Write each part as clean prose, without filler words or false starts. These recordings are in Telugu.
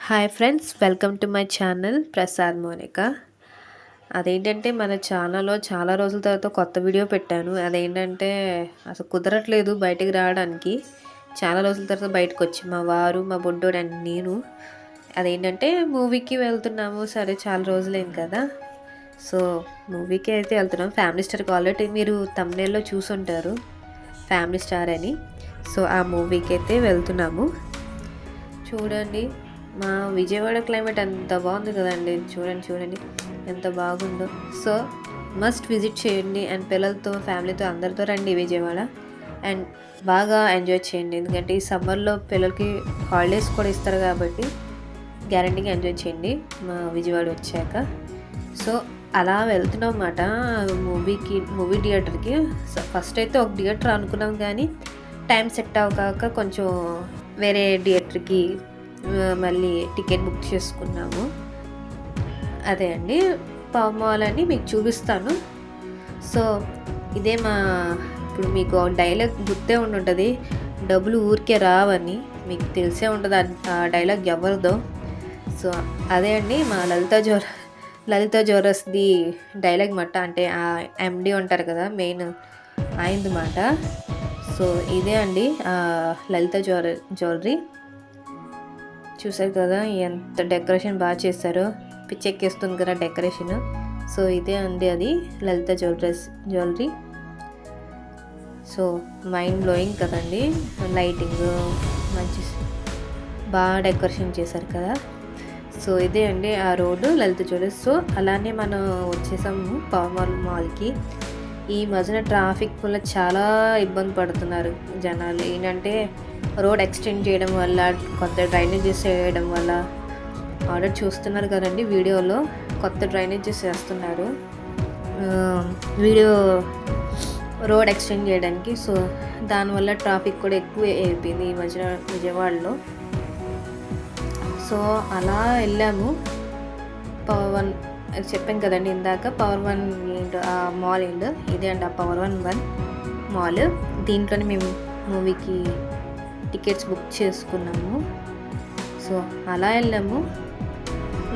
Hi friends, welcome to my channel Prasad Monika. అదేంటంటే మన ఛానల్లో చాలా రోజుల తర్వాత కొత్త వీడియో పెట్టాను. అదేంటంటే అసలు కుదరట్లేదు బయటికి రావడానికి. చాలా రోజుల తర్వాత బయటకు వచ్చి మా వారు, మా బుడ్డోడు అండ్ నేను అదేంటంటే మూవీకి వెళ్తున్నాము. సరే చాలా రోజులైంది కదా, సో మూవీకి అయితే వెళ్తున్నాం. ఫ్యామిలీ స్టార్కి ఆల్రెడీ మీరు థంబ్నెయిల్లో చూసుంటారు, ఫ్యామిలీ స్టార్ అని. సో ఆ మూవీకి అయితే వెళ్తున్నాము. చూడండి, మా విజయవాడ క్లైమేట్ ఎంత బాగుంది కదండి. చూడండి ఎంత బాగుందో. సో మస్ట్ విజిట్ చేయండి అండ్ పిల్లలతో, ఫ్యామిలీతో అందరితో రండి విజయవాడ అండ్ బాగా ఎంజాయ్ చేయండి. ఎందుకంటే ఈ సమ్మర్లో పిల్లలకి హాలిడేస్ కూడా ఇస్తారు కాబట్టి గ్యారంటీగా ఎంజాయ్ చేయండి మా విజయవాడ వచ్చాక. సో అలా వెళ్తున్నాం అన్నమాట మూవీ థియేటర్కి. ఫస్ట్ అయితే ఒక థియేటర్ అనుకున్నాం, కానీ టైం సెట్ అవ్వక కొంచెం వేరే థియేటర్కి మళ్ళీ టికెట్ బుక్ చేసుకున్నాము. అదే అండి, పవర్ మాల్ అని మీకు చూపిస్తాను. సో ఇదే ఇప్పుడు మీకు డైలాగ్ గుర్తే ఉంటుంది, డబ్బులు ఊరికే రావని. మీకు తెలిసే ఉంటుంది ఆ డైలాగ్ ఎవరిదో. సో అదే అండి, మా లలిత జ్యువెలర్స్ది డైలాగ్ మాట. అంటే ఆ ఎండి ఉంటారు కదా, మెయిన్ అయింది మాట. సో ఇదే అండి లలిత జ్యువెలరీ. చూసారు కదా ఎంత డెకరేషన్ బాగా చేశారో, పిచ్చెక్కేస్తుంది కదా డెకరేషన్. సో ఇదే అండి అది లలిత జ్యువెలరీ. సో మైండ్ బ్లోయింగ్ కదండి, లైటింగ్ మంచి బాగా డెకరేషన్ చేశారు కదా. సో ఇదే అండి ఆ రోడ్డు లలిత జ్యువెలర్స్. సో అలానే మనం వచ్చేసాము పవర్ మాల్కి. ఈ మధ్యన ట్రాఫిక్ వల్ల చాలా ఇబ్బంది పడుతున్నారు జనాలు. ఏంటంటే రోడ్ ఎక్స్టెండ్ చేయడం వల్ల, కొత్త డ్రైనేజెస్ వేయడం వల్ల, ఆర్డర్ చూస్తున్నారు కదండి వీడియోలో, కొత్త డ్రైనేజెస్ వేస్తున్నారు రోడ్ ఎక్స్టెండ్ చేయడానికి. సో దానివల్ల ట్రాఫిక్ కూడా ఎక్కువ అయిపోయింది ఈ మధ్యన విజయవాడలో. సో అలా వెళ్ళాము. పవర్ వన్ చెప్పాను కదండి ఇందాక, పవర్ వన్ ఆ మాల్ ఏంటో ఇదే అండి, ఆ పవర్ వన్ మాల్. దీంట్లోనే మేము మూవీకి టికెట్స్ బుక్ చేసుకున్నాము. సో అలా వెళ్ళాము.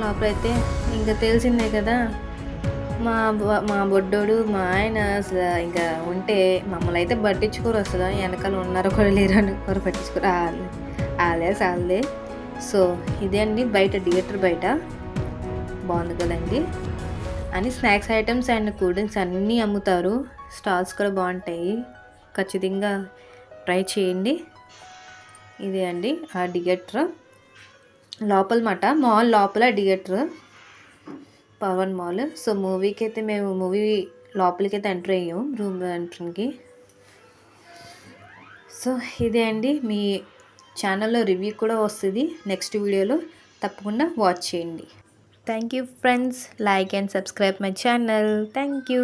లోపలైతే ఇంకా తెలిసిందే కదా, మా బొడ్డోడు, మా ఆయన అసలు ఇంకా ఉంటే మమ్మల్ని అయితే పట్టించుకోరు. అసలు వెనకాల ఉన్నారో కూడా లేరు అని కూడా పట్టించుకోరు. వాళ్ళే. సో ఇదే అండి బయట థియేటర్ బయట బాగుంది కదండి. అని snacks items and cool drinks అన్నీ అమ్ముతారు. స్టాల్స్ కూడా బాగుంటాయి, ఖచ్చితంగా ట్రై చేయండి. ఇదే అండి ఆ థియేటర్ లోపల మాట, మాల్ లోపల థియేటర్ పవన్ మాల్. సో మూవీకి అయితే మేము మూవీ లోపలికి అయితే ఎంటర్ అయ్యాం, రూమ్ ఎంట్రీకి. సో ఇదే అండి, మీ ఛానల్లో రివ్యూ కూడా వస్తుంది నెక్స్ట్ వీడియోలో, తప్పకుండా వాచ్ చేయండి. Thank you friends, like and subscribe my channel. Thank you.